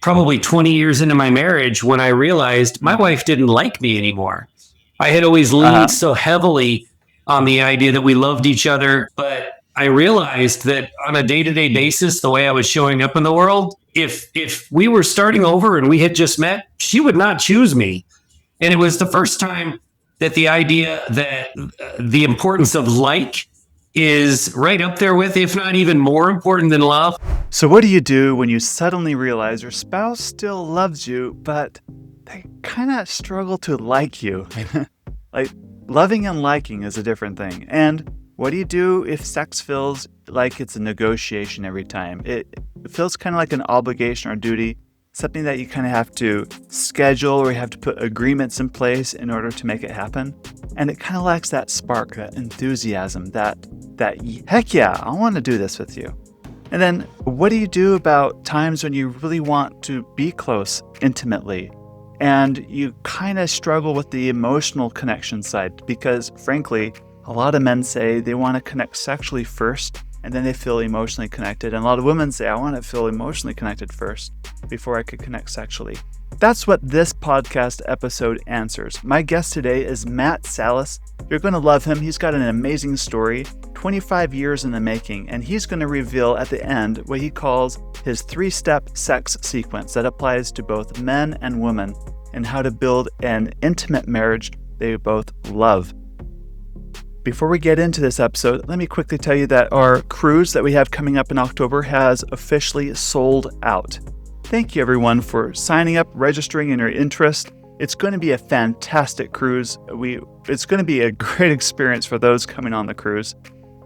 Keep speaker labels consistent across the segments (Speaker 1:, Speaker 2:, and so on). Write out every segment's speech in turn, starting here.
Speaker 1: probably 20 years into my marriage when I realized my wife didn't like me anymore. I had always leaned so heavily on the idea that we loved each other, but I realized that on a day-to-day basis, the way I was showing up in the world, if we were starting over and we had just met, she would not choose me. And it was the first time that the idea that the importance of like is right up there with, if not even more important than love.
Speaker 2: So what do you do when you suddenly realize your spouse still loves you, but they kind of struggle to like you? Like, loving and liking is a different thing. And what do you do if sex feels like it's a negotiation every time? It feels kind of like an obligation or duty, something that you kind of have to schedule or you have to put agreements in place in order to make it happen. And it kind of lacks that spark, that enthusiasm, that heck yeah, I want to do this with you. And then what do you do about times when you really want to be close intimately and you kind of struggle with the emotional connection side? Because frankly, a lot of men say they want to connect sexually first and then they feel emotionally connected. And a lot of women say, I want to feel emotionally connected first before I could connect sexually. That's what this podcast episode answers. My guest today is Matt Salis. You're going to love him. He's got an amazing story, 25 years in the making, and he's going to reveal at the end what he calls his 3-step sex sequence that applies to both men and women and how to build an intimate marriage they both love. Before we get into this episode, let me quickly tell you that our cruise that we have coming up in October has officially sold out. Thank you everyone for signing up, registering, and your interest. It's going to be a fantastic cruise. It's going to be a great experience for those coming on the cruise.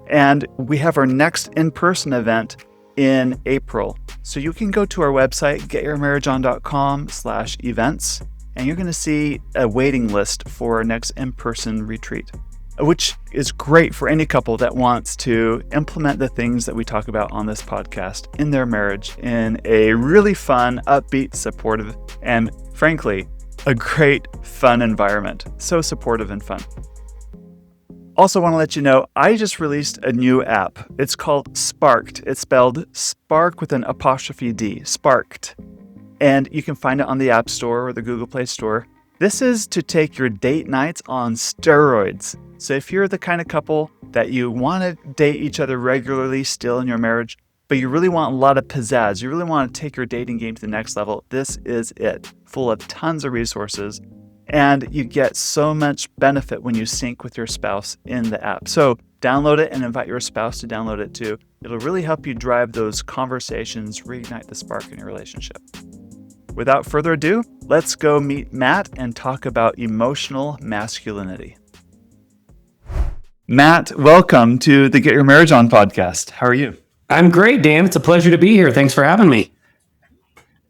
Speaker 2: And we have our next in-person event in April. So you can go to our website, getyourmarriageon.com/events, and you're going to see a waiting list for our next in-person retreat, which is great for any couple that wants to implement the things that we talk about on this podcast in their marriage in a really fun, upbeat, supportive, and frankly, a great, fun environment. So supportive and fun. Also want to let you know, I just released a new app. It's called Sparked. It's spelled Spark with an apostrophe D, Sparked. And you can find it on the App Store or the Google Play Store. This is to take your date nights on steroids. So if you're the kind of couple that you want to date each other regularly still in your marriage, but you really want a lot of pizzazz, you really want to take your dating game to the next level, this is it. Full of tons of resources. And you get so much benefit when you sync with your spouse in the app. So download it and invite your spouse to download it too. It'll really help you drive those conversations, reignite the spark in your relationship. Without further ado, let's go meet Matt and talk about emotional masculinity. Matt, welcome to the Get Your Marriage On podcast. How are you?
Speaker 1: I'm great, Dan. It's a pleasure to be here. Thanks for having me.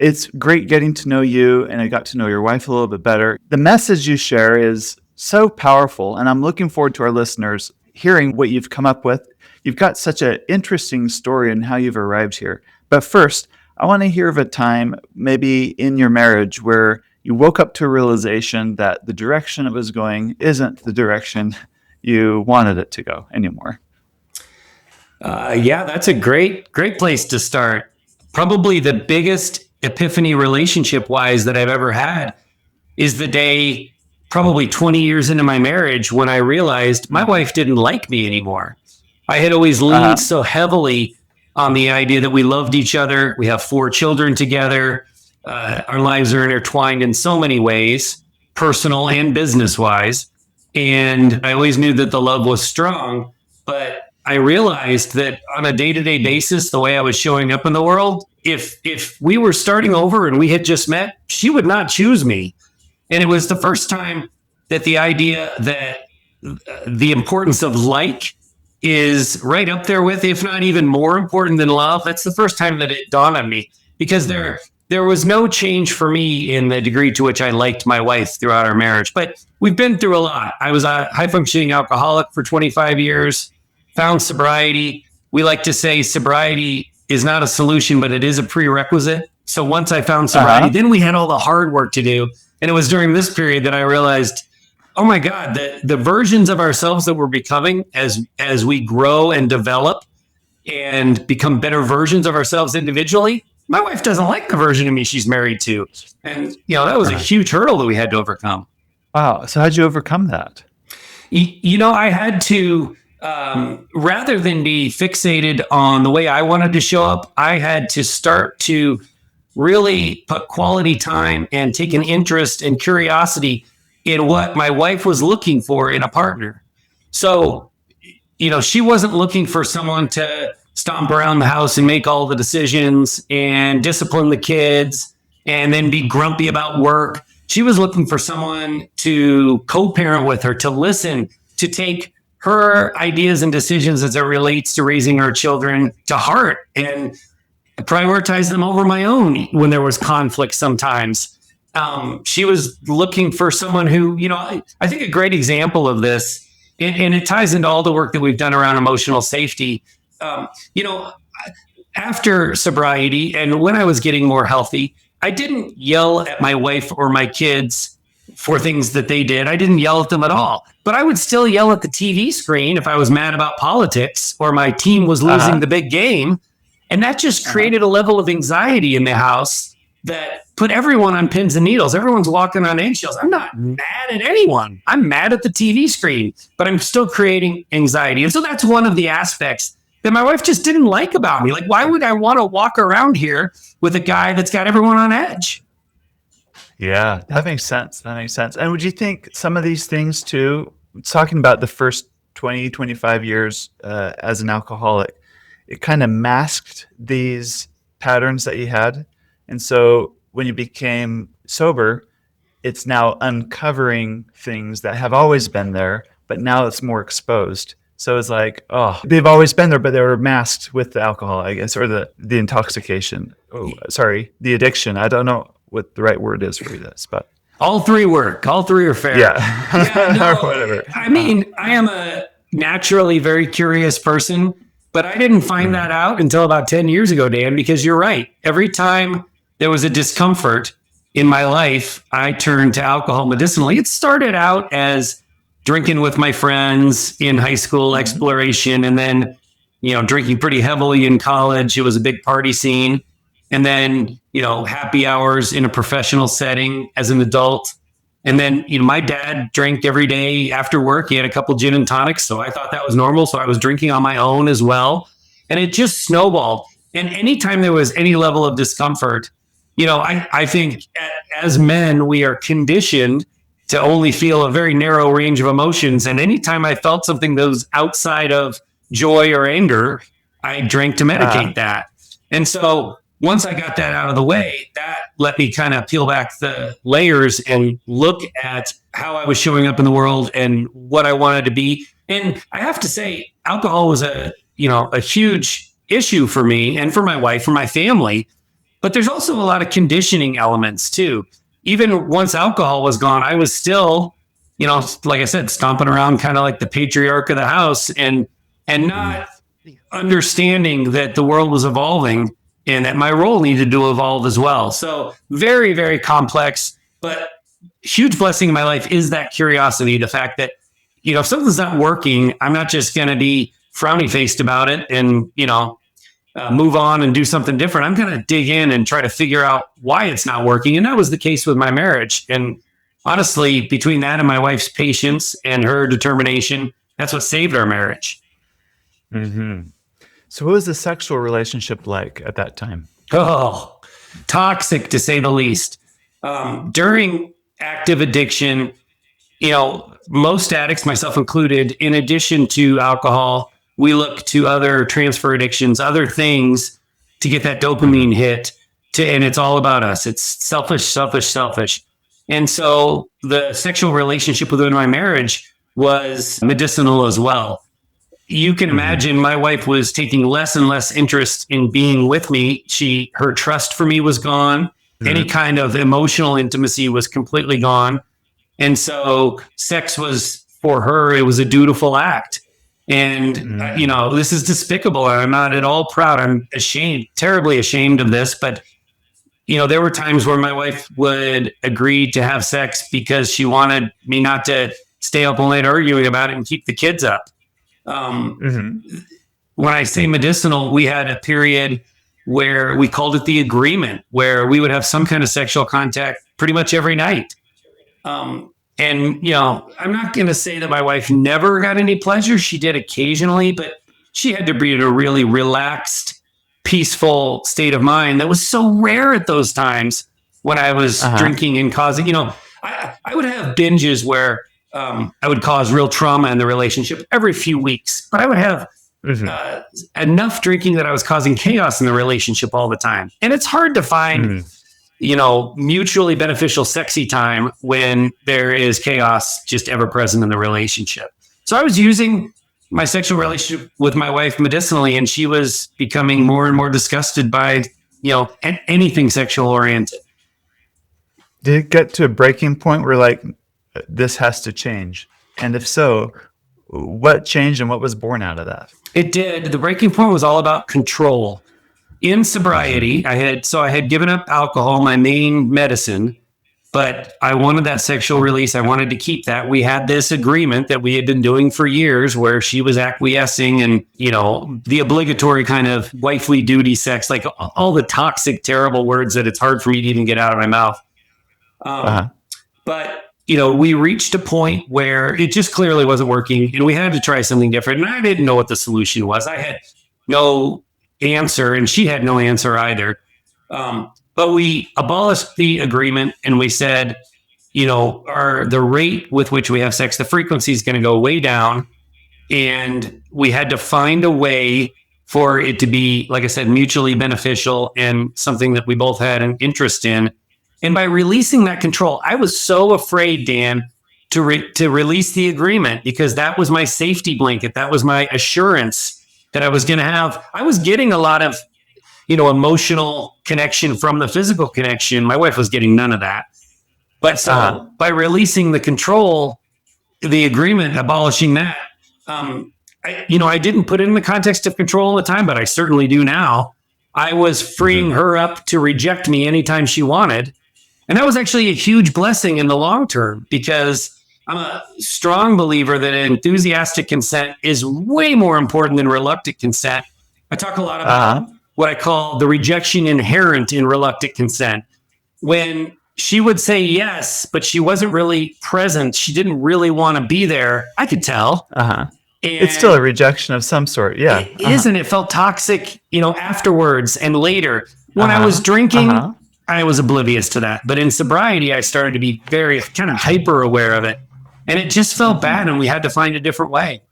Speaker 2: It's great getting to know you, and I got to know your wife a little bit better. The message you share is so powerful, and I'm looking forward to our listeners hearing what you've come up with. You've got such an interesting story and how you've arrived here. But first, I want to hear of a time, maybe in your marriage, where you woke up to a realization that the direction it was going isn't the direction you wanted it to go anymore.
Speaker 1: Yeah, that's a great place to start. Probably the biggest epiphany relationship-wise that I've ever had is the day, probably 20 years into my marriage, when I realized my wife didn't like me anymore. I had always leaned so heavily on the idea that we loved each other. We have 4 children together. Our lives are intertwined in so many ways, personal and business-wise. And I always knew that the love was strong, but I realized that on a day-to-day basis, the way I was showing up in the world, if we were starting over and we had just met, she would not choose me. And it was the first time that the idea that the importance of like is right up there with, if not even more important than love. That's the first time that it dawned on me, because there was no change for me in the degree to which I liked my wife throughout our marriage. But we've been through a lot. I was a high-functioning alcoholic for 25 years, found sobriety. We like to say sobriety is not a solution, but it is a prerequisite. So once I found sobriety, then we had all the hard work to do. And it was during this period that I realized, oh my God, the versions of ourselves that we're becoming as we grow and develop and become better versions of ourselves individually, my wife doesn't like the version of me she's married to. And, that was a huge hurdle that we had to overcome.
Speaker 2: Wow. So how'd you overcome that?
Speaker 1: I had to, rather than be fixated on the way I wanted to show up, I had to start to really put quality time and take an interest and curiosity in what my wife was looking for in a partner. So, she wasn't looking for someone to stomp around the house and make all the decisions and discipline the kids and then be grumpy about work. She was looking for someone to co-parent with her, to listen, to take her ideas and decisions as it relates to raising her children to heart and prioritize them over my own when there was conflict sometimes. She was looking for someone who, I think a great example of this, and it ties into all the work that we've done around emotional safety. After sobriety and when I was getting more healthy, I didn't yell at my wife or my kids for things that they did. I didn't yell at them at all, but I would still yell at the TV screen if I was mad about politics or my team was losing the big game. And that just created a level of anxiety in the house that put everyone on pins and needles. Everyone's walking on eggshells. I'm not mad at anyone. I'm mad at the TV screen, but I'm still creating anxiety. And so that's one of the aspects that my wife just didn't like about me. Like, why would I want to walk around here with a guy that's got everyone on edge?
Speaker 2: Yeah, that makes sense. That makes sense. And would you think some of these things too, talking about the first 20, 25 years as an alcoholic, it kind of masked these patterns that you had. And so when you became sober, it's now uncovering things that have always been there, but now it's more exposed. So it's like, oh, they've always been there, but they were masked with the alcohol, I guess, or the intoxication. Oh, sorry, the addiction. I don't know what the right word is for this, but
Speaker 1: all three work. All three are fair.
Speaker 2: Yeah, or whatever.
Speaker 1: I mean, I am a naturally very curious person, but I didn't find that out until about 10 years ago, Dan, because you're right. Every time there was a discomfort in my life, I turned to alcohol medicinally. It started out as drinking with my friends in high school, exploration, and then, drinking pretty heavily in college. It was a big party scene. And then, happy hours in a professional setting as an adult. And then, my dad drank every day after work. He had a couple gin and tonics. So I thought that was normal. So I was drinking on my own as well. And it just snowballed. And anytime there was any level of discomfort, I think as men, we are conditioned to only feel a very narrow range of emotions. And anytime I felt something that was outside of joy or anger, I drank to medicate that. And so once I got that out of the way, that let me kind of peel back the layers and look at how I was showing up in the world and what I wanted to be. And I have to say, alcohol was a huge issue for me and for my wife, for my family. But there's also a lot of conditioning elements too. Even once alcohol was gone, I was still, like I said, stomping around kind of like the patriarch of the house and not understanding that the world was evolving and that my role needed to evolve as well. So very, very complex, but huge blessing in my life is that curiosity, the fact that, if something's not working, I'm not just going to be frowny faced about it and, move on and do something different. I'm going to dig in and try to figure out why it's not working. And that was the case with my marriage. And honestly, between that and my wife's patience and her determination, that's what saved our marriage.
Speaker 2: Mm-hmm. So what was the sexual relationship like at that time?
Speaker 1: Oh, toxic to say the least. During active addiction, most addicts, myself included, in addition to alcohol, we look to other transfer addictions, other things to get that dopamine hit. And it's all about us. It's selfish, selfish, selfish. And so the sexual relationship within my marriage was medicinal as well. You can imagine my wife was taking less and less interest in being with me. Her trust for me was gone. Any kind of emotional intimacy was completely gone. And so sex was, for her, it was a dutiful act. And, this is despicable. I'm not at all proud. I'm ashamed, terribly ashamed of this. But, there were times where my wife would agree to have sex because she wanted me not to stay up all night arguing about it and keep the kids up. When I say medicinal, we had a period where we called it the agreement, where we would have some kind of sexual contact pretty much every night. And, I'm not going to say that my wife never got any pleasure. She did occasionally, but she had to be in a really relaxed, peaceful state of mind that was so rare at those times when I was drinking and causing, I would have binges where I would cause real trauma in the relationship every few weeks, but I would have enough drinking that I was causing chaos in the relationship all the time. And it's hard to find mutually beneficial sexy time when there is chaos just ever present in the relationship. So I was using my sexual relationship with my wife medicinally, and she was becoming more and more disgusted by, anything sexual oriented.
Speaker 2: Did it get to a breaking point where like, this has to change? And if so, what changed and what was born out of that?
Speaker 1: It did. The breaking point was all about control. In sobriety, I had given up alcohol, my main medicine, but I wanted that sexual release. I wanted to keep that. We had this agreement that we had been doing for years where she was acquiescing and, the obligatory kind of wifely duty sex, like all the toxic, terrible words that it's hard for me to even get out of my mouth. But, we reached a point where it just clearly wasn't working and we had to try something different. And I didn't know what the solution was. I had no answer and she had no answer either. But we abolished the agreement and we said, the rate with which we have sex, the frequency is going to go way down. And we had to find a way for it to be, like I said, mutually beneficial and something that we both had an interest in. And by releasing that control, I was so afraid, Dan, to release the agreement because that was my safety blanket. That was my assurance that I was going to have. I was getting a lot of, emotional connection from the physical connection. My wife was getting none of that. But so by releasing the control, the agreement, abolishing that, I didn't put it in the context of control all the time, but I certainly do now. I was freeing her up to reject me anytime she wanted. And that was actually a huge blessing in the long term because I'm a strong believer that enthusiastic consent is way more important than reluctant consent. I talk a lot about what I call the rejection inherent in reluctant consent. When she would say yes, but she wasn't really present, she didn't really want to be there, I could tell.
Speaker 2: It's still a rejection of some sort. Yeah.
Speaker 1: It is, and it felt toxic, afterwards and later. When I was drinking, I was oblivious to that. But in sobriety, I started to be very kind of hyper aware of it. And it just felt bad, and we had to find a different way.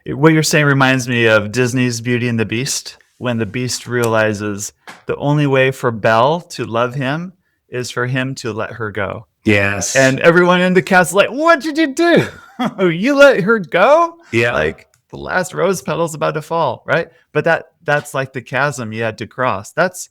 Speaker 2: What you're saying reminds me of Disney's Beauty and the Beast, when the Beast realizes the only way for Belle to love him is for him to let her go.
Speaker 1: Yes.
Speaker 2: And everyone in the cast is like, what did you do? You let her go?
Speaker 1: Yeah.
Speaker 2: Like the last rose petal's about to fall, right? But that's like the chasm you had to cross. That's,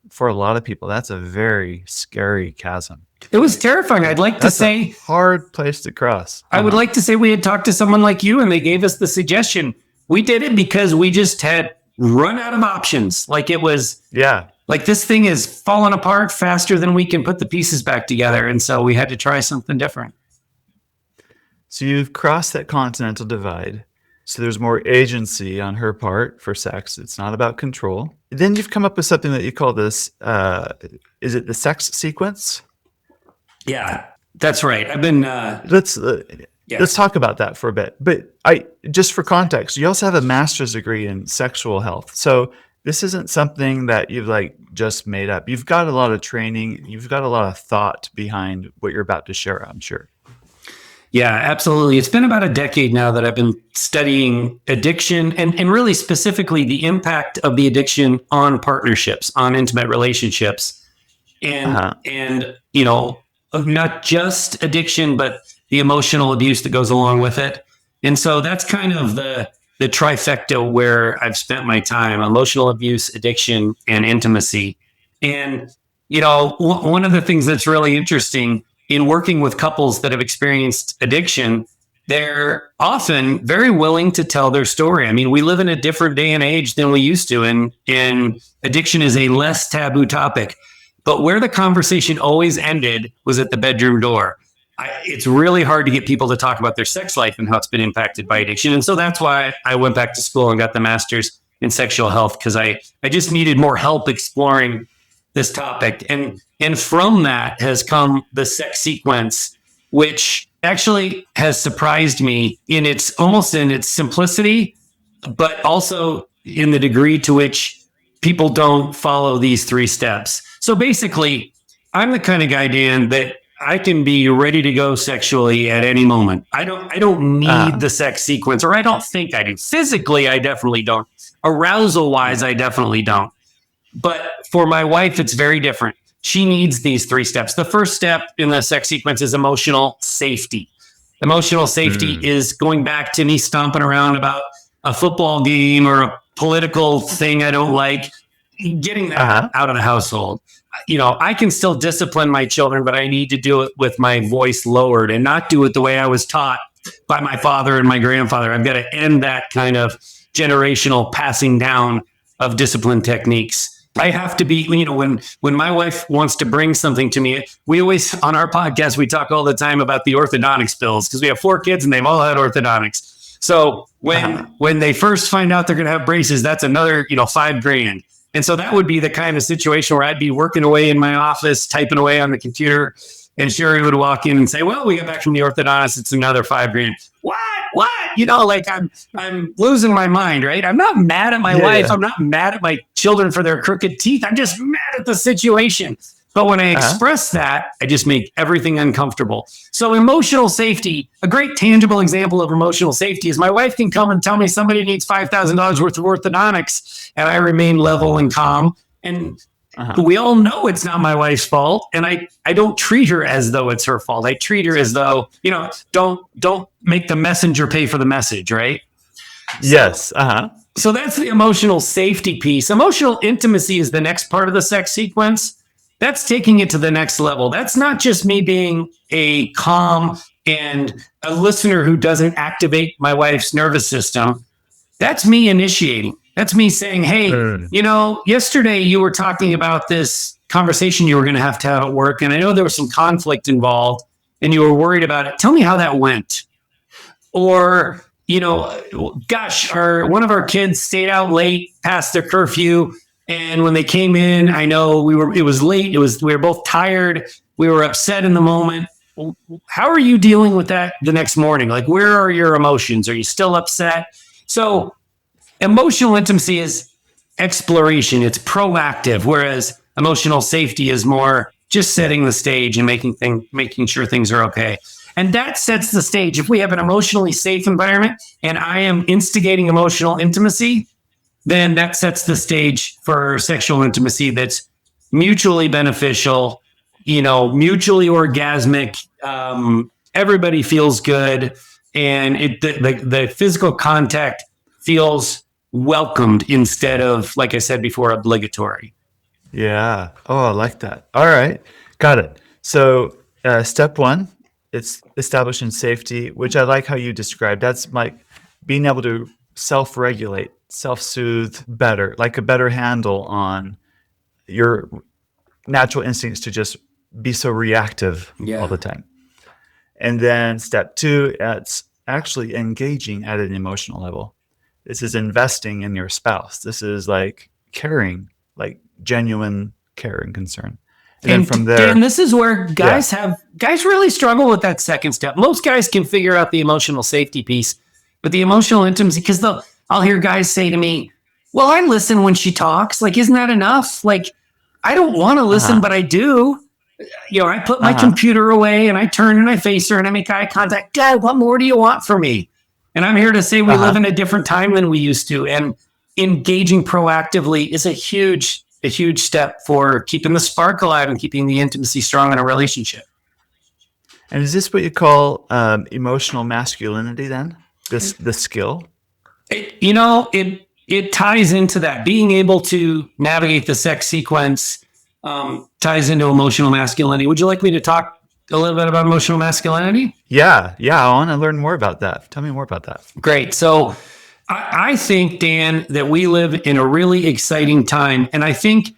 Speaker 2: for a lot of people, that's a very scary chasm.
Speaker 1: It was terrifying. I'd like to say,
Speaker 2: a hard place to cross.
Speaker 1: I would like to say we had talked to someone like you and they gave us the suggestion. We did it because we just had run out of options. Like it was, like this thing is falling apart faster than we can put the pieces back together. And so we had to try something different.
Speaker 2: So you've crossed that continental divide. So there's more agency on her part for sex. It's not about control. Then you've come up with something that you call this, is it the sex sequence?
Speaker 1: Yeah, that's right. I've been...
Speaker 2: Let's talk about that for a bit. But just for context, you also have a master's degree in sexual health. So this isn't something that you've just made up. You've got a lot of training. You've got a lot of thought behind what you're about to share, I'm sure.
Speaker 1: Yeah, absolutely. It's been about a decade now that I've been studying addiction and really specifically the impact of the addiction on partnerships, on intimate relationships. And not just addiction, but the emotional abuse that goes along with it. And so that's kind of the trifecta where I've spent my time: emotional abuse, addiction, and intimacy. And, one of the things that's really interesting in working with couples that have experienced addiction, they're often very willing to tell their story. I mean, we live in a different day and age than we used to, and addiction is a less taboo topic. But where the conversation always ended was at the bedroom door. It's really hard to get people to talk about their sex life and how it's been impacted by addiction. And so that's why I went back to school and got the master's in sexual health because I just needed more help exploring this topic. And from that has come the sex sequence, which actually has surprised me in its simplicity, but also in the degree to which people don't follow these 3 steps. So basically, I'm the kind of guy, Dan, that I can be ready to go sexually at any moment. I don't need the sex sequence, or I don't think I do. Physically, I definitely don't. Arousal wise, I definitely don't. But for my wife, it's very different. She needs these 3 steps. The first step in the sex sequence is emotional safety. Emotional safety is going back to me stomping around about a football game or a political thing I don't like, getting that out of the household. I can still discipline my children, but I need to do it with my voice lowered and not do it the way I was taught by my father and my grandfather. I've got to end that kind of generational passing down of discipline techniques. I have to be, when my wife wants to bring something to me, we always, on our podcast, we talk all the time about the orthodontics bills because we have 4 kids and they've all had orthodontics. So when they first find out they're going to have braces, that's another, $5,000. And so that would be the kind of situation where I'd be working away in my office, typing away on the computer, and Sherry would walk in and say, "Well, we got back from the orthodontist. It's another $5,000." What? I'm losing my mind, right? I'm not mad at my wife. I'm not mad at my children for their crooked teeth. I'm just mad at the situation. But when I express that, I just make everything uncomfortable. So emotional safety, a great tangible example of emotional safety is my wife can come and tell me somebody needs $5,000 worth of orthodontics, and I remain level and calm. And we all know it's not my wife's fault. And I don't treat her as though it's her fault. I treat her as though, don't make the messenger pay for the message, right?
Speaker 2: Yes.
Speaker 1: So that's the emotional safety piece. Emotional intimacy is the next part of the sex sequence. That's taking it to the next level. That's not just me being a calm and a listener who doesn't activate my wife's nervous system. That's me initiating. That's me saying, "Hey, yesterday you were talking about this conversation you were going to have at work, and I know there was some conflict involved, and you were worried about it. Tell me how that went." Or, one of our kids stayed out late past their curfew. And when they came in, I know it was late. We were both tired. We were upset in the moment. How are you dealing with that the next morning? Like, where are your emotions? Are you still upset? So emotional intimacy is exploration. It's proactive, whereas emotional safety is more just setting the stage and making sure things are okay. And that sets the stage. If we have an emotionally safe environment and I am instigating emotional intimacy, then that sets the stage for sexual intimacy that's mutually beneficial, mutually orgasmic. Everybody feels good. And the physical contact feels welcomed instead of, like I said before, obligatory.
Speaker 2: Yeah. Oh, I like that. All right. Got it. So step 1, it's establishing safety, which I like how you described. That's like being able to self-regulate, self-soothe better, like a better handle on your natural instincts to just be so reactive all the time. And then step 2, it's actually engaging at an emotional level. This is investing in your spouse. This is like caring, like genuine care and concern. And then from there,
Speaker 1: Dan, this is where guys really struggle with that second step. Most guys can figure out the emotional safety piece, but the emotional intimacy, because I'll hear guys say to me, "Well, I listen when she talks. Like, isn't that enough? Like, I don't want to listen, but I do. I put my computer away and I turn and I face her and I make eye contact. Dad, what more do you want from me?" And I'm here to say we live in a different time than we used to. And engaging proactively is a huge step for keeping the spark alive and keeping the intimacy strong in a relationship.
Speaker 2: And is this what you call emotional masculinity then? The skill?
Speaker 1: It ties into that. Being able to navigate the sex sequence ties into emotional masculinity. Would you like me to talk a little bit about emotional masculinity?
Speaker 2: Yeah. I want to learn more about that. Tell me more about that.
Speaker 1: Great. So I think, Dan, that we live in a really exciting time. And I think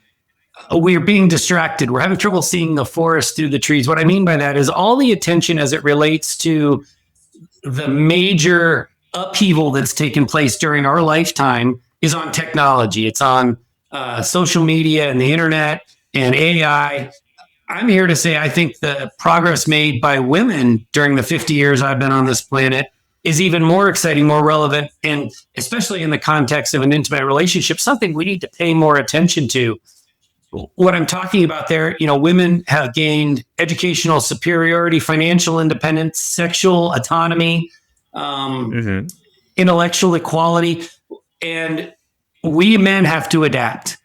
Speaker 1: we're being distracted. We're having trouble seeing the forest through the trees. What I mean by that is all the attention as it relates to the major upheaval that's taken place during our lifetime is on technology. It's on social media and the internet and AI. I'm here to say I think the progress made by women during the 50 years I've been on this planet is even more exciting, more relevant, and especially in the context of an intimate relationship, something we need to pay more attention to. What I'm talking about there, women have gained educational superiority, financial independence, sexual autonomy, intellectual equality, and we men have to adapt.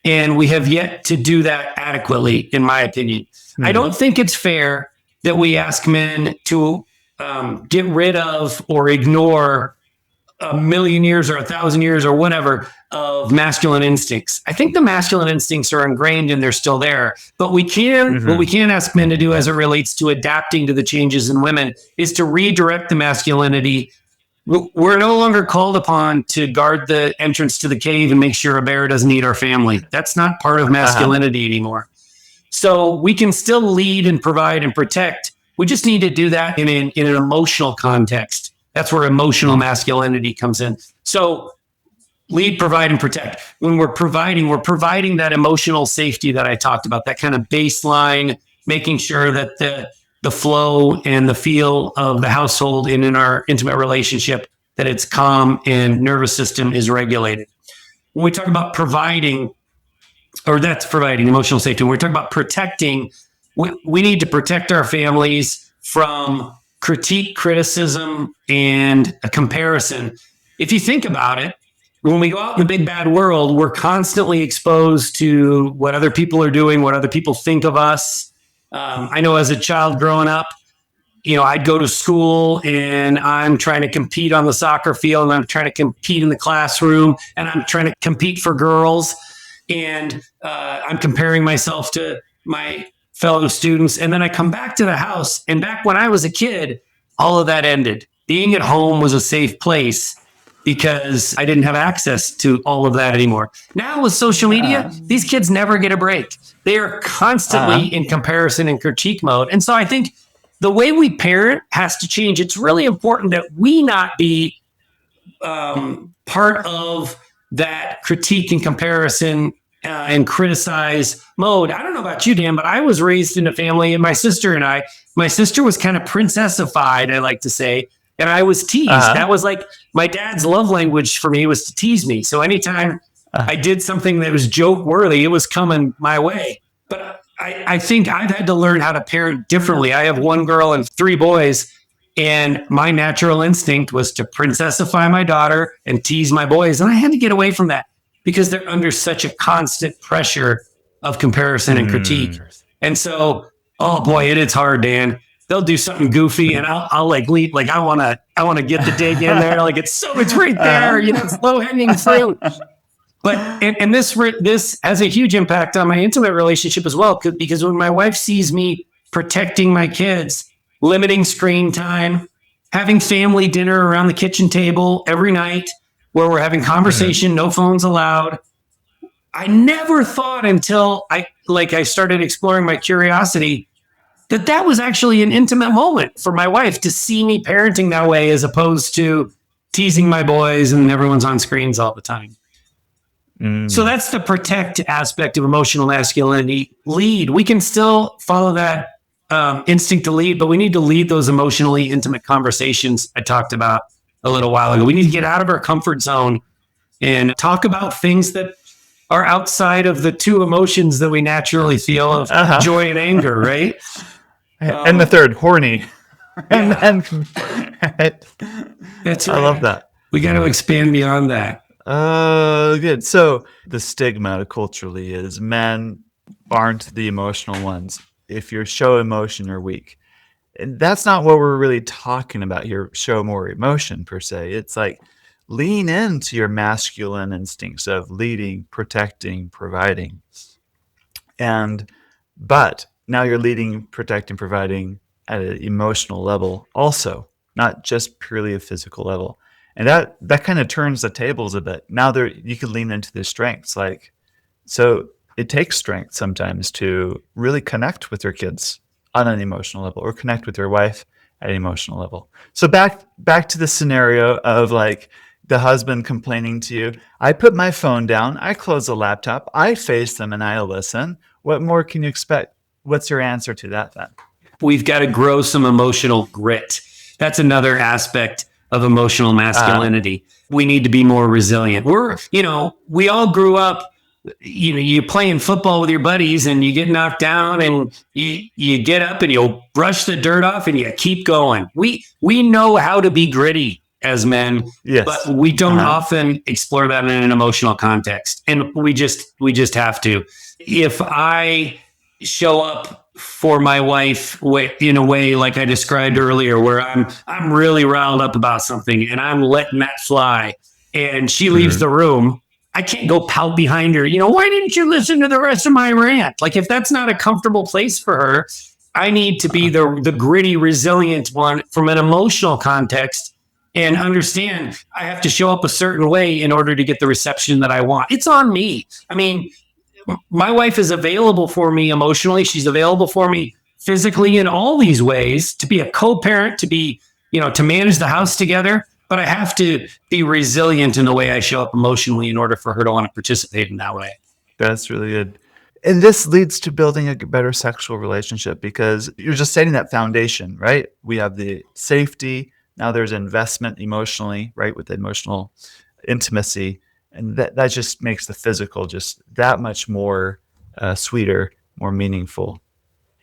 Speaker 1: And we have yet to do that adequately, in my opinion. I don't think it's fair that we ask men to get rid of or ignore 1,000,000 years or 1,000 years or whatever of masculine instincts. I think the masculine instincts are ingrained and they're still there. But what we can ask men to do as it relates to adapting to the changes in women is to redirect the masculinity. We're no longer called upon to guard the entrance to the cave and make sure a bear doesn't eat our family. That's not part of masculinity anymore. So we can still lead and provide and protect. We just need to do that in an emotional context. That's where emotional masculinity comes in. So lead, provide, and protect. When we're providing that emotional safety that I talked about, that kind of baseline, making sure that the flow and the feel of the household and in our intimate relationship, that it's calm and nervous system is regulated. When we talk about providing, or that's providing emotional safety, when we're talking about protecting, we need to protect our families from critique, criticism, and a comparison. If you think about it, when we go out in the big bad world, we're constantly exposed to what other people are doing, what other people think of us. I know as a child growing up, I'd go to school and I'm trying to compete on the soccer field and I'm trying to compete in the classroom and I'm trying to compete for girls. And I'm comparing myself to my fellow students. And then I come back to the house. And back when I was a kid, all of that ended. Being at home was a safe place because I didn't have access to all of that anymore. Now with social media, these kids never get a break. They are constantly in comparison and critique mode. And so I think the way we parent has to change. It's really important that we not be part of that critique and comparison and criticize mode. I don't know about you, Dan, but I was raised in a family, and my sister was kind of princessified, I like to say, and I was teased. That was like my dad's love language for me was to tease me. So anytime I did something that was joke worthy, it was coming my way. But I think I've had to learn how to parent differently. I have 1 girl and 3 boys, and my natural instinct was to princessify my daughter and tease my boys. And I had to get away from that because they're under such a constant pressure of comparison and critique. And so, oh boy, it's hard, Dan. They'll do something goofy and I'll like lead, like I want to get the dig in there. Like it's right there, it's low hanging fruit. But, and this has a huge impact on my intimate relationship as well. Because when my wife sees me protecting my kids, limiting screen time, having family dinner around the kitchen table every night where we're having conversation, no phones allowed. I never thought until I started exploring my curiosity that was actually an intimate moment for my wife to see me parenting that way, as opposed to teasing my boys and everyone's on screens all the time. So that's the protect aspect of emotional masculinity. Lead. We can still follow that instinct to lead, but we need to lead those emotionally intimate conversations I talked about a little while ago. We need to get out of our comfort zone and talk about things that are outside of the 2 emotions that we naturally feel of joy and anger, right?
Speaker 2: And the third, horny.
Speaker 1: Yeah. That's right.
Speaker 2: I love that.
Speaker 1: We got to expand beyond that.
Speaker 2: Good. So the stigma culturally is men aren't the emotional ones. If you show emotion, you're weak. And that's not what we're really talking about here. Show more emotion per se. It's like lean into your masculine instincts of leading, protecting, providing. But now you're leading, protecting, providing at an emotional level also, not just purely a physical level. And that kind of turns the tables a bit. Now you can lean into the strengths. So it takes strength sometimes to really connect with your kids on an emotional level, or connect with your wife at an emotional level. So back to the scenario of the husband complaining to you. I put my phone down, I close the laptop, I face them, and I listen. What more can you expect? What's your answer to that then?
Speaker 1: We've got to grow some emotional grit. That's another aspect of emotional masculinity. We need to be more resilient. We all grew up, you're playing football with your buddies and you get knocked down and you get up and you'll brush the dirt off and you keep going. We know how to be gritty as men,
Speaker 2: Yes.
Speaker 1: but we don't often explore that in an emotional context. And we just have to. If I show up for my wife in a way like I described earlier, where I'm really riled up about something and I'm letting that fly and she leaves the room, I can't go pout behind her. Why didn't you listen to the rest of my rant? Like, if that's not a comfortable place for her, I need to be the gritty, resilient one from an emotional context and understand I have to show up a certain way in order to get the reception that I want. It's on me. I mean, my wife is available for me emotionally. She's available for me physically in all these ways, to be a co-parent, to be, to manage the house together. But I have to be resilient in the way I show up emotionally in order for her to want to participate in that way.
Speaker 2: That's really good. And this leads to building a better sexual relationship, because you're just setting that foundation, right? We have the safety. Now there's investment emotionally, right? With emotional intimacy. And that just makes the physical just that much more sweeter, more meaningful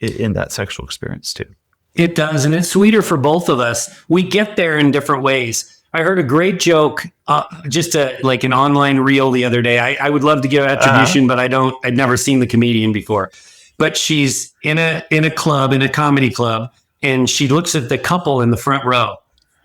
Speaker 2: in that sexual experience too.
Speaker 1: It does. And it's sweeter for both of us. We get there in different ways. I heard a great joke, like an online reel the other day. I would love to give attribution, but I'd never seen the comedian before. But she's in a club, in a comedy club, and she looks at the couple in the front row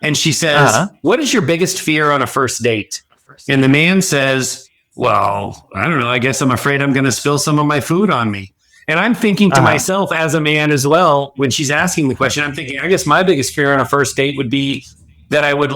Speaker 1: and she says, "What is your biggest fear on a first date?" And the man says, "Well, I don't know. I guess I'm afraid I'm going to spill some of my food on me." And I'm thinking to myself as a man as well, when she's asking the question, I'm thinking, I guess my biggest fear on a first date would be that I would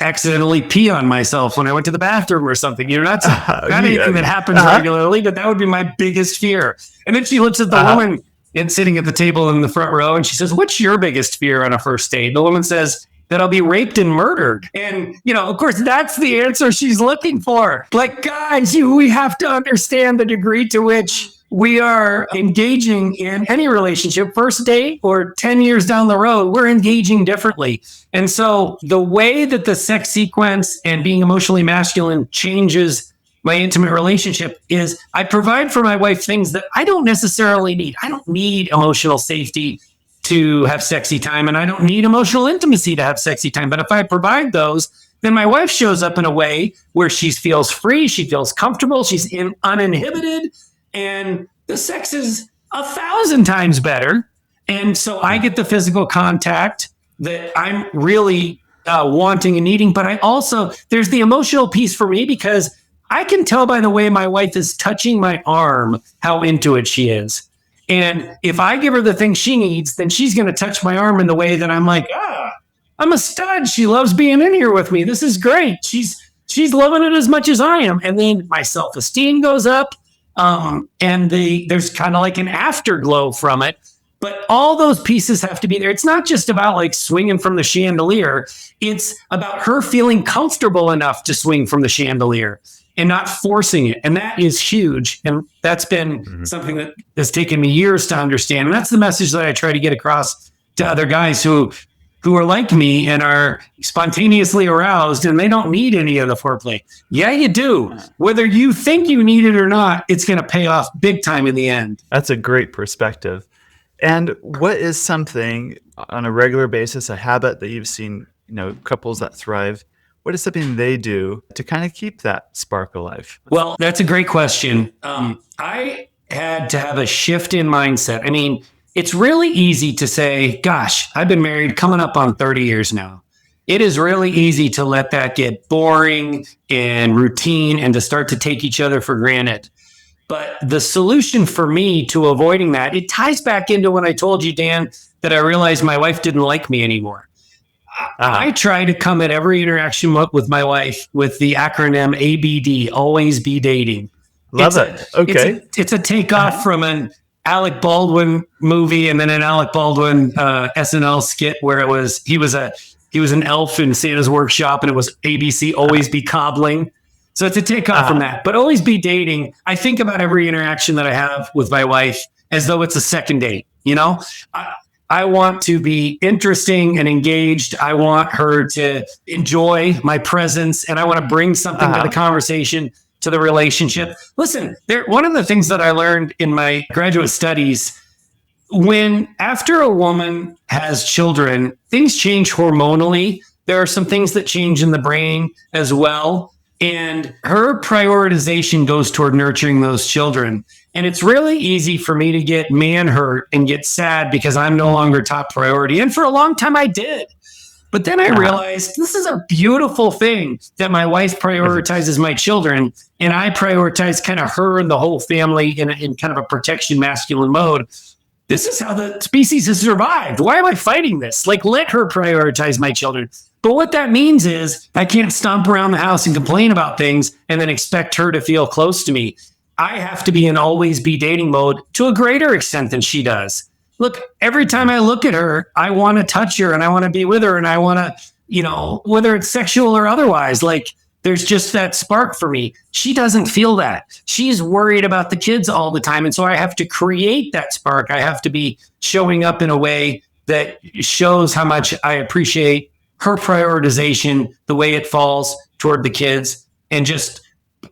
Speaker 1: accidentally pee on myself when I went to the bathroom or something. Not anything that happens regularly, but that would be my biggest fear. And then she looks at the woman sitting at the table in the front row and she says, "What's your biggest fear on a first date?" And the woman says, "That I'll be raped and murdered." And, of course, that's the answer she's looking for. Like, guys, we have to understand the degree to which we are engaging in any relationship, first date or 10 years down the road, we're engaging differently. And so the way that the sex sequence and being emotionally masculine changes my intimate relationship is I provide for my wife things that I don't necessarily need. I don't need emotional safety to have sexy time, and I don't need emotional intimacy to have sexy time. But if I provide those, then my wife shows up in a way where she feels free, she feels comfortable, she's uninhibited, and the sex is 1,000 times better. And so I get the physical contact that I'm really wanting and needing. But there's the emotional piece for me, because I can tell by the way my wife is touching my arm how into it she is. And if I give her the thing she needs, then she's going to touch my arm in the way that I'm like, I'm a stud. She loves being in here with me. This is great. She's loving it as much as I am. And then my self-esteem goes up. And there's kind of like an afterglow from it. But all those pieces have to be there. It's not just about swinging from the chandelier. It's about her feeling comfortable enough to swing from the chandelier and not forcing it. And that is huge. And that's been something that has taken me years to understand. And that's the message that I try to get across to other guys who are like me and are spontaneously aroused and they don't need any of the foreplay. Yeah, you do. Whether you think you need it or not, it's going to pay off big time in the end.
Speaker 2: That's a great perspective. And what is something on a regular basis, a habit that you've seen, couples that thrive, what is something they do to kind of keep that spark alive?
Speaker 1: Well, that's a great question. I had to have a shift in mindset. I mean, it's really easy to say, gosh, I've been married coming up on 30 years now. It is really easy to let that get boring and routine and to start to take each other for granted. But the solution for me to avoiding that, it ties back into when I told you, Dan, that I realized my wife didn't like me anymore. I try to come at every interaction with my wife with the acronym ABD, always be dating.
Speaker 2: Love it. Okay.
Speaker 1: It's a takeoff from an Alec Baldwin movie and then an Alec Baldwin SNL skit where he was a he was an elf in Santa's workshop, and it was ABC, always be cobbling. So it's a takeoff from that, but always be dating. I think about every interaction that I have with my wife as though it's a second date. I want to be interesting and engaged. I want her to enjoy my presence, and I want to bring something to the conversation, to the relationship. Listen, one of the things that I learned in my graduate studies, after a woman has children, things change hormonally. There are some things that change in the brain as well. And her prioritization goes toward nurturing those children. And it's really easy for me to get man hurt and get sad because I'm no longer top priority. And for a long time I did. But then I realized this is a beautiful thing that my wife prioritizes my children, and I prioritize kind of her and the whole family in kind of a protection masculine mode. This is how the species has survived. Why am I fighting this? Like, let her prioritize my children. But what that means is I can't stomp around the house and complain about things and then expect her to feel close to me. I have to be in always be dating mode to a greater extent than she does. Look, every time I look at her, I want to touch her and I want to be with her and I want to, whether it's sexual or otherwise, like there's just that spark for me. She doesn't feel that. She's worried about the kids all the time. And so I have to create that spark. I have to be showing up in a way that shows how much I appreciate her prioritization, the way it falls toward the kids, and just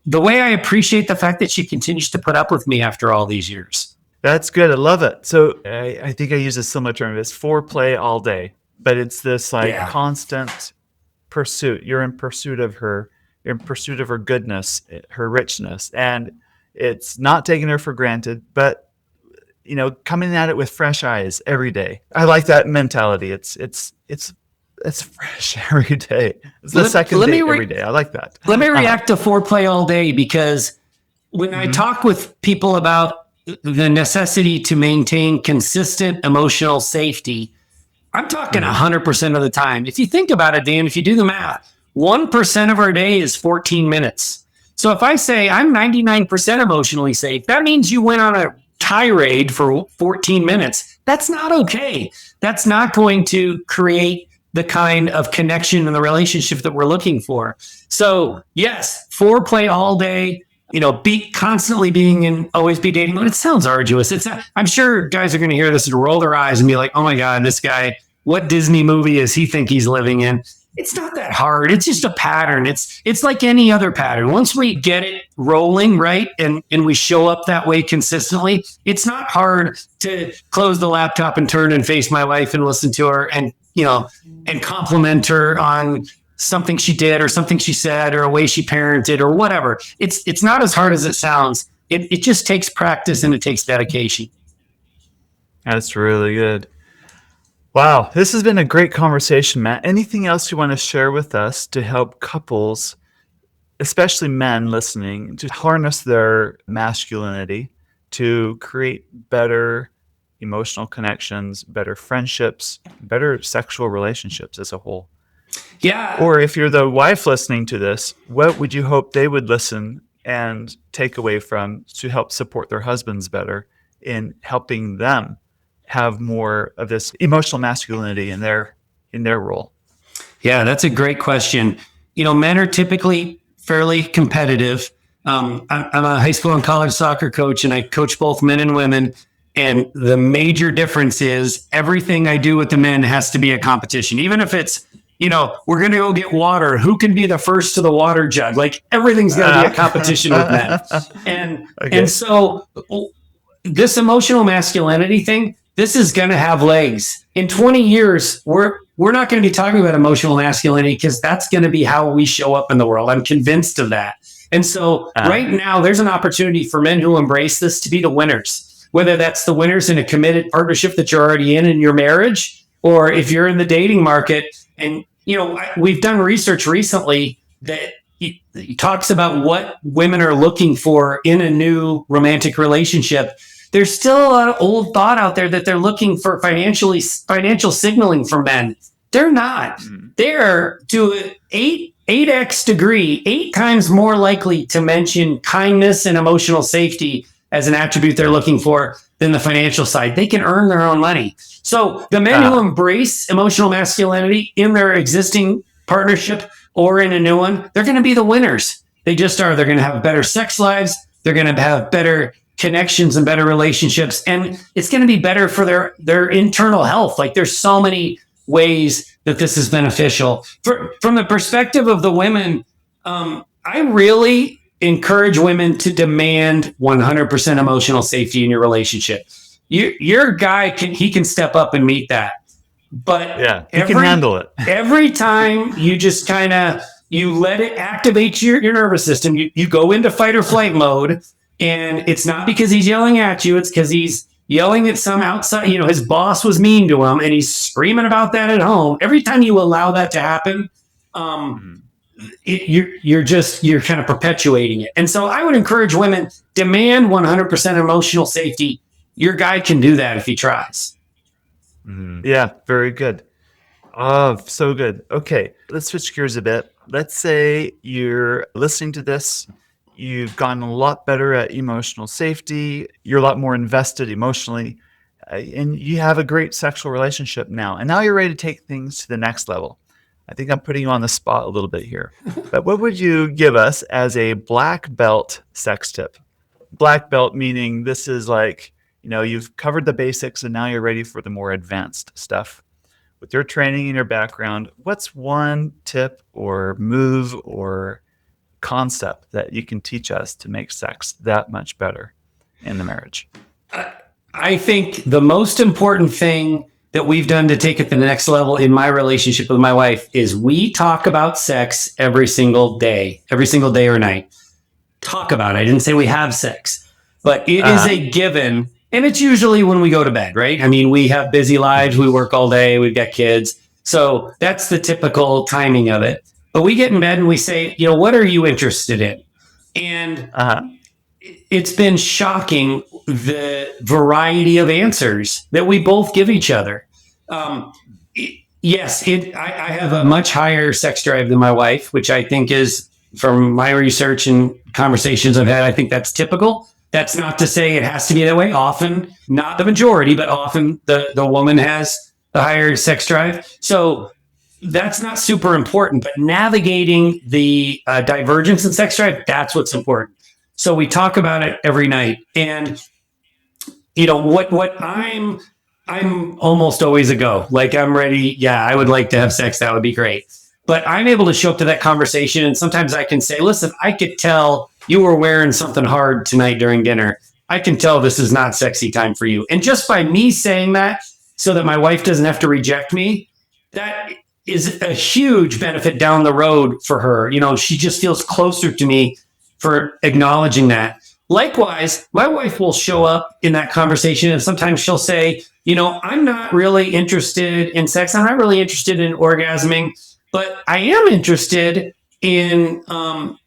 Speaker 1: the way I appreciate the fact that she continues to put up with me after all these years.
Speaker 2: That's good. I love it. So I think I use a similar term. It's foreplay all day, but it's this constant pursuit. You're in pursuit of her. You're in pursuit of her goodness, her richness, and it's not taking her for granted, but coming at it with fresh eyes every day. I like that mentality. It's fresh every day. It's the second day every day. I like that.
Speaker 1: Let me react to foreplay all day, because when I talk with people about the necessity to maintain consistent emotional safety, I'm talking 100% of the time. If you think about it, Dan, if you do the math, 1% of our day is 14 minutes. So if I say I'm 99% emotionally safe, that means you went on a tirade for 14 minutes. That's not okay. That's not going to create the kind of connection in the relationship that we're looking for. So yes, foreplay all day, be constantly being in always be dating mode. It sounds arduous. I'm sure guys are going to hear this and roll their eyes and be like, oh my God, this guy, what Disney movie does he think he's living in? It's not that hard. It's just a pattern. It's like any other pattern. Once we get it rolling, right, and we show up that way consistently, it's not hard to close the laptop and turn and face my wife and listen to her and compliment her on something she did or something she said or a way she parented or whatever. It's not as hard as it sounds. It just takes practice and it takes dedication.
Speaker 2: That's really good. Wow, this has been a great conversation, Matt. Anything else you want to share with us to help couples, especially men listening, to harness their masculinity, to create better emotional connections, better friendships, better sexual relationships as a whole?
Speaker 1: Yeah.
Speaker 2: Or if you're the wife listening to this, what would you hope they would listen and take away from to help support their husbands better in helping them have more of this emotional masculinity in their role?
Speaker 1: Yeah, that's a great question. Men are typically fairly competitive. I'm a high school and college soccer coach, and I coach both men and women. And the major difference is everything I do with the men has to be a competition. Even if it's, we're going to go get water. Who can be the first to the water jug? Like everything's got to be a competition with men. And so this emotional masculinity thing, this is going to have legs. In 20 years, we're not going to be talking about emotional masculinity because that's going to be how we show up in the world. I'm convinced of that. And so right now, there's an opportunity for men who embrace this to be the winners, whether that's the winners in a committed partnership that you're already in your marriage, or if you're in the dating market. And, we've done research recently that it talks about what women are looking for in a new romantic relationship. There's still a lot of old thought out there that they're looking for financial signaling from men. They're not. They're to an 8x degree, 8 times more likely to mention kindness and emotional safety as an attribute they're looking for than the financial side. They can earn their own money. So the men who embrace emotional masculinity in their existing partnership or in a new one, they're going to be the winners. They just are. They're going to have better sex lives. They're going to have better connections and better relationships. And it's going to be better for their internal health. Like there's so many ways that this is beneficial. From the perspective of the women, I really encourage women to demand 100% emotional safety in your relationship. Your guy can step up and meet that. But
Speaker 2: he can handle it.
Speaker 1: Every time you just you let it activate your nervous system, you go into fight or flight mode, and it's not because he's yelling at you, it's because he's yelling at some outside, his boss was mean to him and he's screaming about that at home. Every time you allow that to happen, you're kind of perpetuating it. And so I would encourage women, demand 100% emotional safety. Your guy can do that if he tries.
Speaker 2: Yeah, very good. Oh, so good. Okay, let's switch gears a bit. Let's say you're listening to this. You've gotten a lot better at emotional safety. You're a lot more invested emotionally, and you have a great sexual relationship now. And now you're ready to take things to the next level. I think I'm putting you on the spot a little bit here. But what would you give us as a black belt sex tip? Black belt meaning this is like, you've covered the basics and now you're ready for the more advanced stuff. With your training and your background, what's one tip or move or concept that you can teach us to make sex that much better in the marriage?
Speaker 1: I think the most important thing that we've done to take it to the next level in my relationship with my wife is we talk about sex every single day or night. Talk about it. I didn't say we have sex, but it is a given. And it's usually when we go to bed, right? I mean, we have busy lives. We work all day. We've got kids. So that's the typical timing of it. But we get in bed and we say, what are you interested in? And it's been shocking the variety of answers that we both give each other. Yes, I have a much higher sex drive than my wife, which I think is, from my research and conversations I've had, I think that's typical. That's not to say it has to be that way. Often, not the majority, but often the woman has the higher sex drive. So that's not super important, but navigating the divergence in sex drive, that's what's important. So we talk about it every night. And, what I'm almost always a go. Like, I'm ready. Yeah, I would like to have sex. That would be great. But I'm able to show up to that conversation. And sometimes I can say, listen, I could tell you were wearing something hard tonight during dinner. I can tell this is not sexy time for you. And just by me saying that, so that my wife doesn't have to reject me, that is a huge benefit down the road for her. She just feels closer to me for acknowledging that. Likewise, my wife will show up in that conversation, and sometimes she'll say, I'm not really interested in sex. I'm not really interested in orgasming, but I am interested in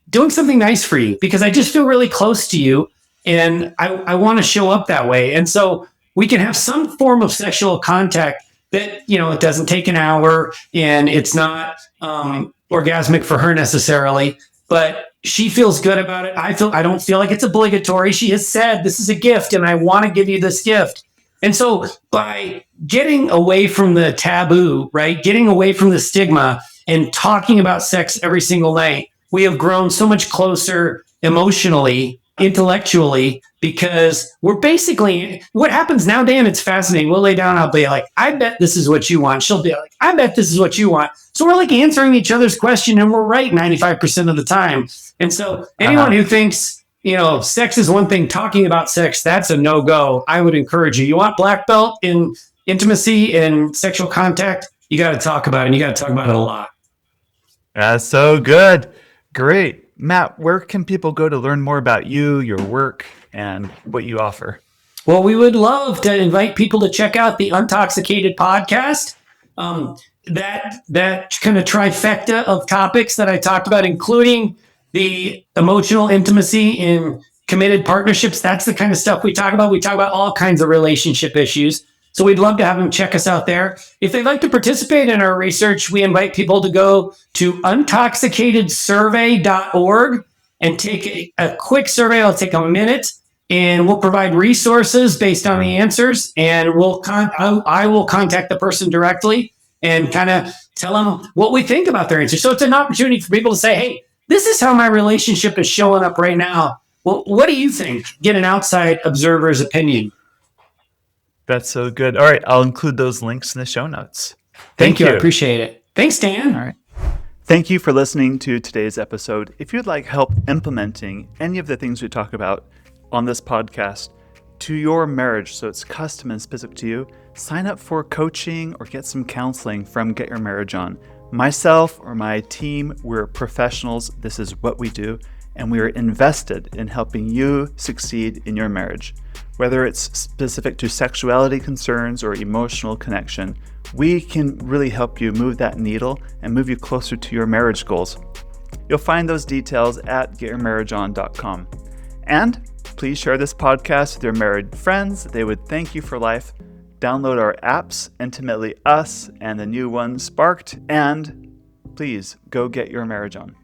Speaker 1: doing something nice for you because I just feel really close to you, and I want to show up that way. And so we can have some form of sexual contact that, it doesn't take an hour and it's not orgasmic for her necessarily, but she feels good about it. I don't feel like it's obligatory. She has said, this is a gift and I want to give you this gift. And so by getting away from the taboo, right, getting away from the stigma and talking about sex every single night, we have grown so much closer emotionally, intellectually, because we're basically, what happens now, Dan, it's fascinating. We'll lay down, I'll be like, I bet this is what you want. She'll be like, I bet this is what you want. So we're like answering each other's question and we're right 95% of the time. And so anyone who thinks, sex is one thing, talking about sex, that's a no-go. I would encourage you. You want black belt in intimacy and sexual contact, you got to talk about it, and you got to talk about it a lot.
Speaker 2: That's so good. Great. Matt, where can people go to learn more about you, your work, and what you offer?
Speaker 1: Well, we would love to invite people to check out the Untoxicated podcast. That kind of trifecta of topics that I talked about, including the emotional intimacy in committed partnerships. That's the kind of stuff we talk about. We talk about all kinds of relationship issues. So we'd love to have them check us out there. If they'd like to participate in our research, we invite people to go to untoxicatedsurvey.org and take a quick survey. It'll take a minute. and we'll provide resources based on the answers. And I will contact the person directly and kind of tell them what we think about their answer. So it's an opportunity for people to say, hey, this is how my relationship is showing up right now. Well, what do you think? Get an outside observer's opinion.
Speaker 2: That's so good. All right, I'll include those links in the show notes.
Speaker 1: Thank you. I appreciate it. Thanks, Dan.
Speaker 2: All right. Thank you for listening to today's episode. If you'd like help implementing any of the things we talk about on this podcast to your marriage, so it's custom and specific to you, sign up for coaching or get some counseling from Get Your Marriage On. Myself or my team, we're professionals. This is what we do, and we are invested in helping you succeed in your marriage. Whether it's specific to sexuality concerns or emotional connection, we can really help you move that needle and move you closer to your marriage goals. You'll find those details at getyourmarriageon.com. And please share this podcast with your married friends. They would thank you for life. Download our apps, Intimately Us and the new one, Sparked, and please go get your marriage on.